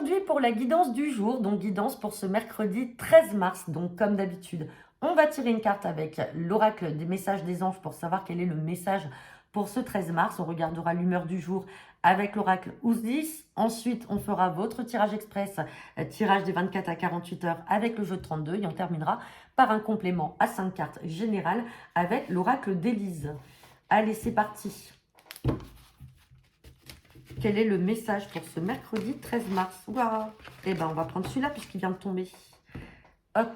aujourd'hui pour la guidance du jour, donc guidance pour ce mercredi 13 mars. Donc comme d'habitude, on va tirer une carte avec l'oracle des messages des anges pour savoir quel est le message pour ce 13 mars. On regardera l'humeur du jour avec l'oracle Ousdis. Ensuite, on fera votre tirage express, tirage des 24 à 48 heures avec le jeu de 32. Et on terminera par un complément à 5 cartes générales avec l'oracle d'Élise. Allez, c'est parti. Quel est le message pour ce mercredi 13 mars? Waouh. Eh ben, on va prendre celui-là puisqu'il vient de tomber. Hop.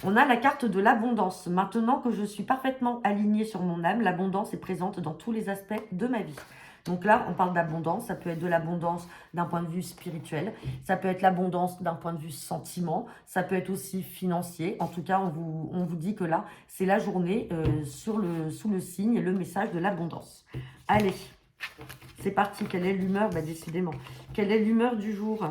On a la carte de l'abondance. Maintenant que je suis parfaitement alignée sur mon âme, l'abondance est présente dans tous les aspects de ma vie. Donc là, on parle d'abondance. Ça peut être de l'abondance d'un point de vue spirituel. Ça peut être l'abondance d'un point de vue sentiment. Ça peut être aussi financier. En tout cas, on vous dit que là, c'est la journée sous le signe et le message de l'abondance. Allez. C'est parti, quelle est l'humeur? Bah, décidément. Quelle est l'humeur du jour?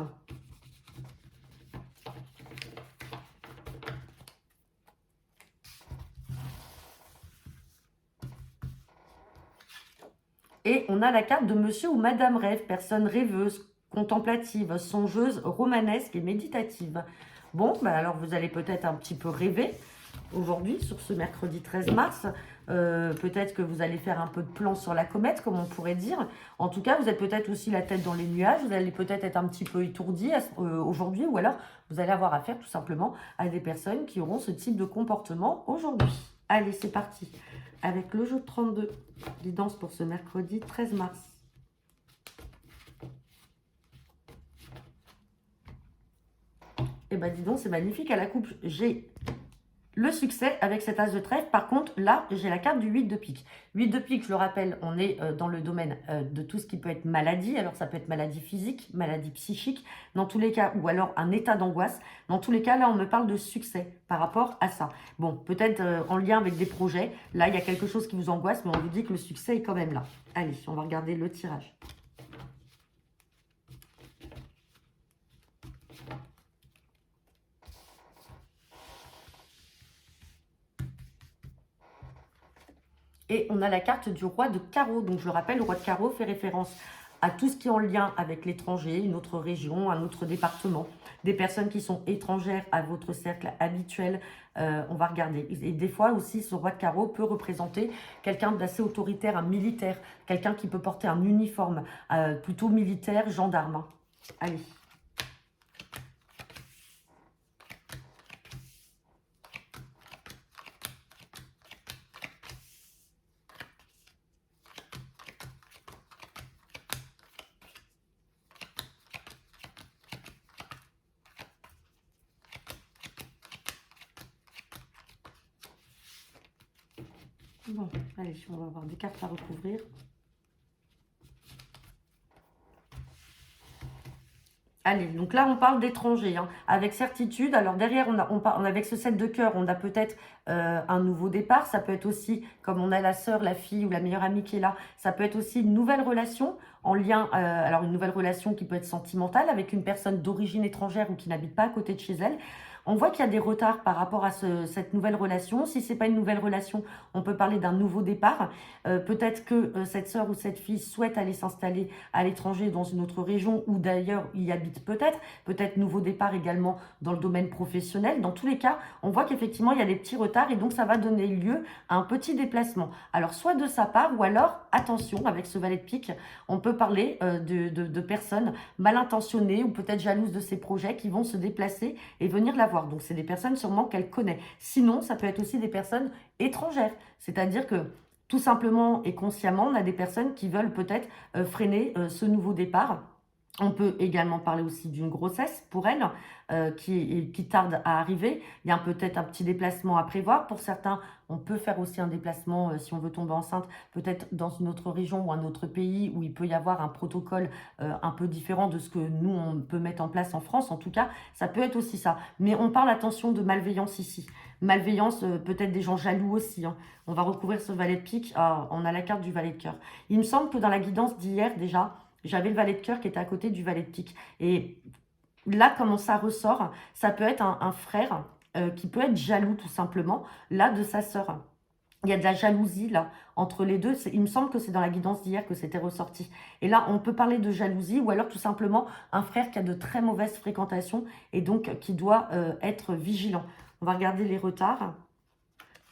Et on a la carte de Monsieur ou Madame Rêve, personne rêveuse, contemplative, songeuse, romanesque et méditative. Bon, bah alors vous allez peut-être un petit peu rêver aujourd'hui, sur ce mercredi 13 mars. Peut-être que vous allez faire un peu de plan sur la comète, comme on pourrait dire. En tout cas, vous êtes peut-être aussi la tête dans les nuages. Vous allez peut-être être un petit peu étourdi aujourd'hui. Ou alors, vous allez avoir affaire tout simplement à des personnes qui auront ce type de comportement aujourd'hui. Allez, c'est parti. Avec le jeu de 32. Guidance pour ce mercredi 13 mars. Eh ben, dis donc, c'est magnifique à la coupe. J'ai le succès avec cet as de trèfle. Par contre, là, j'ai la carte du 8 de pique. 8 de pique, je le rappelle, on est dans le domaine de tout ce qui peut être maladie. Alors, ça peut être maladie physique, maladie psychique, dans tous les cas, ou alors un état d'angoisse. Dans tous les cas, là, on me parle de succès par rapport à ça. Bon, peut-être en lien avec des projets. Là, il y a quelque chose qui vous angoisse, mais on vous dit que le succès est quand même là. Allez, on va regarder le tirage. Et on a la carte du roi de carreau. Donc, je le rappelle, le roi de carreau fait référence à tout ce qui est en lien avec l'étranger, une autre région, un autre département, des personnes qui sont étrangères à votre cercle habituel. On va regarder. Et des fois aussi, ce roi de carreau peut représenter quelqu'un d'assez autoritaire, un militaire, quelqu'un qui peut porter un uniforme, plutôt militaire, gendarme. Hein. Allez. Bon, allez, on va avoir des cartes à recouvrir. Allez, donc là, on parle d'étrangers, hein, avec certitude. Alors derrière, avec ce 7 de cœur, on a peut-être un nouveau départ. Ça peut être aussi, comme on a la sœur, la fille ou la meilleure amie qui est là, ça peut être aussi une nouvelle relation en lien, alors une nouvelle relation qui peut être sentimentale avec une personne d'origine étrangère ou qui n'habite pas à côté de chez elle. On voit qu'il y a des retards par rapport à cette nouvelle relation. Si ce n'est pas une nouvelle relation, on peut parler d'un nouveau départ. Peut-être que cette sœur ou cette fille souhaite aller s'installer à l'étranger dans une autre région ou d'ailleurs y habite peut-être nouveau départ également dans le domaine professionnel. Dans tous les cas, on voit qu'effectivement, il y a des petits retards et donc ça va donner lieu à un petit déplacement. Alors, soit de sa part ou alors, attention, avec ce valet de pique, on peut parler de personnes mal intentionnées ou peut-être jalouses de ses projets qui vont se déplacer et venir la voir. Donc, c'est des personnes sûrement qu'elle connaît. Sinon, ça peut être aussi des personnes étrangères. C'est-à-dire que tout simplement et consciemment, on a des personnes qui veulent peut-être freiner ce nouveau départ. On peut également parler aussi d'une grossesse pour elle qui tarde à arriver. Il y a peut-être un petit déplacement à prévoir. Pour certains, on peut faire aussi un déplacement si on veut tomber enceinte, peut-être dans une autre région ou un autre pays où il peut y avoir un protocole un peu différent de ce que nous, on peut mettre en place en France. En tout cas, ça peut être aussi ça. Mais on parle, attention, de malveillance ici. Malveillance, peut-être des gens jaloux aussi. Hein. On va recouvrir ce valet de pique. Ah, on a la carte du valet de cœur. Il me semble que dans la guidance d'hier, déjà, j'avais le valet de cœur qui était à côté du valet de pique. Et là, comment ça ressort? Ça peut être un frère qui peut être jaloux tout simplement, là, de sa sœur. Il y a de la jalousie là, entre les deux. Il me semble que c'est dans la guidance d'hier que c'était ressorti. Et là, on peut parler de jalousie ou alors tout simplement un frère qui a de très mauvaises fréquentations et donc qui doit être vigilant. On va regarder les retards.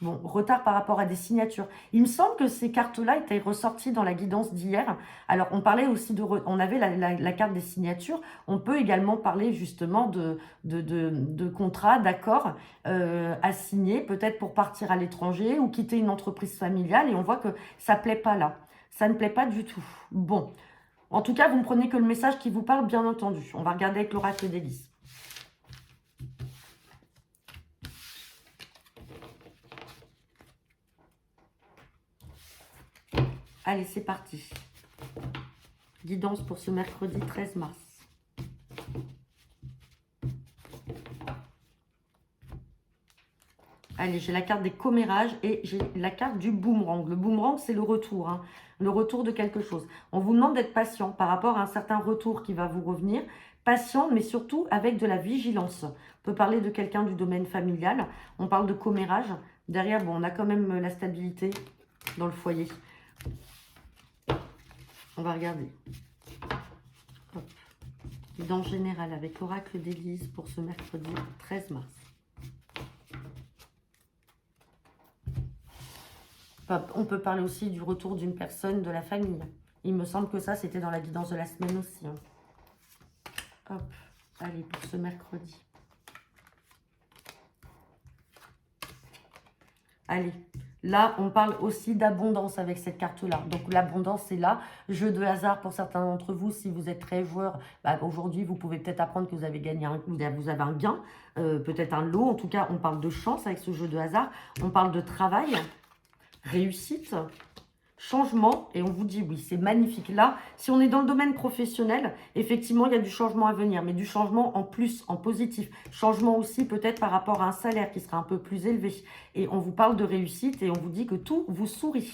Bon, retard par rapport à des signatures. Il me semble que ces cartes-là étaient ressorties dans la guidance d'hier. Alors, on parlait aussi de... On avait la carte des signatures. On peut également parler justement de contrats, d'accords à signer, peut-être pour partir à l'étranger ou quitter une entreprise familiale. Et on voit que ça ne plaît pas là. Ça ne plaît pas du tout. Bon, en tout cas, vous ne prenez que le message qui vous parle, bien entendu. On va regarder avec l'oracle d'Élise. Allez, c'est parti. Guidance pour ce mercredi 13 mars. Allez, j'ai la carte des commérages et j'ai la carte du boomerang. Le boomerang, c'est le retour, hein, le retour de quelque chose. On vous demande d'être patient par rapport à un certain retour qui va vous revenir. Patient, mais surtout avec de la vigilance. On peut parler de quelqu'un du domaine familial. On parle de commérage. Derrière, bon, on a quand même la stabilité dans le foyer. On va regarder. Hop. Dans général, avec l'oracle d'Élise pour ce mercredi 13 mars. Hop. On peut parler aussi du retour d'une personne de la famille. Il me semble que ça, c'était dans la guidance de la semaine aussi. Hein. Hop. Allez, pour ce mercredi. Allez. Là, on parle aussi d'abondance avec cette carte-là. Donc, l'abondance, c'est là. Jeu de hasard pour certains d'entre vous. Si vous êtes très joueur, bah, aujourd'hui, vous pouvez peut-être apprendre que vous avez gagné vous avez un gain, peut-être un lot. En tout cas, on parle de chance avec ce jeu de hasard. On parle de travail, réussite, changement. Et on vous dit, oui, c'est magnifique. Là, si on est dans le domaine professionnel, effectivement, il y a du changement à venir. Mais du changement en plus, en positif. Changement aussi peut-être par rapport à un salaire qui sera un peu plus élevé. Et on vous parle de réussite et on vous dit que tout vous sourit.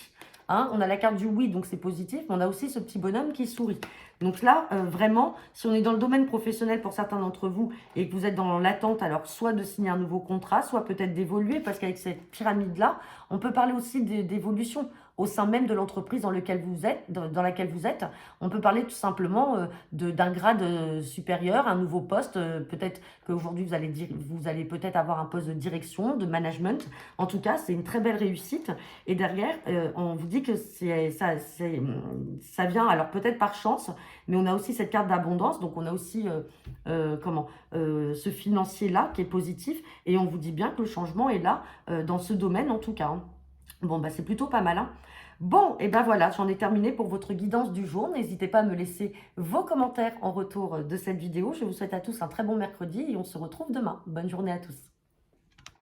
Hein, on a la carte du oui, donc c'est positif. Mais on a aussi ce petit bonhomme qui sourit. Donc là, vraiment, si on est dans le domaine professionnel pour certains d'entre vous et que vous êtes dans l'attente, alors soit de signer un nouveau contrat, soit peut-être d'évoluer, parce qu'avec cette pyramide-là, on peut parler aussi d'évolution au sein même de l'entreprise dans laquelle vous êtes, on peut parler tout simplement d'un grade supérieur, un nouveau poste. Peut-être qu'aujourd'hui, vous allez peut-être avoir un poste de direction, de management. En tout cas, c'est une très belle réussite. Et derrière, on vous dit que ça vient, alors peut-être par chance, mais on a aussi cette carte d'abondance. Donc, on a aussi ce financier-là qui est positif. Et on vous dit bien que le changement est là dans ce domaine, en tout cas. Hein. Bon, bah, c'est plutôt pas mal. Hein. Bon, et ben voilà, j'en ai terminé pour votre guidance du jour. N'hésitez pas à me laisser vos commentaires en retour de cette vidéo. Je vous souhaite à tous un très bon mercredi et on se retrouve demain. Bonne journée à tous.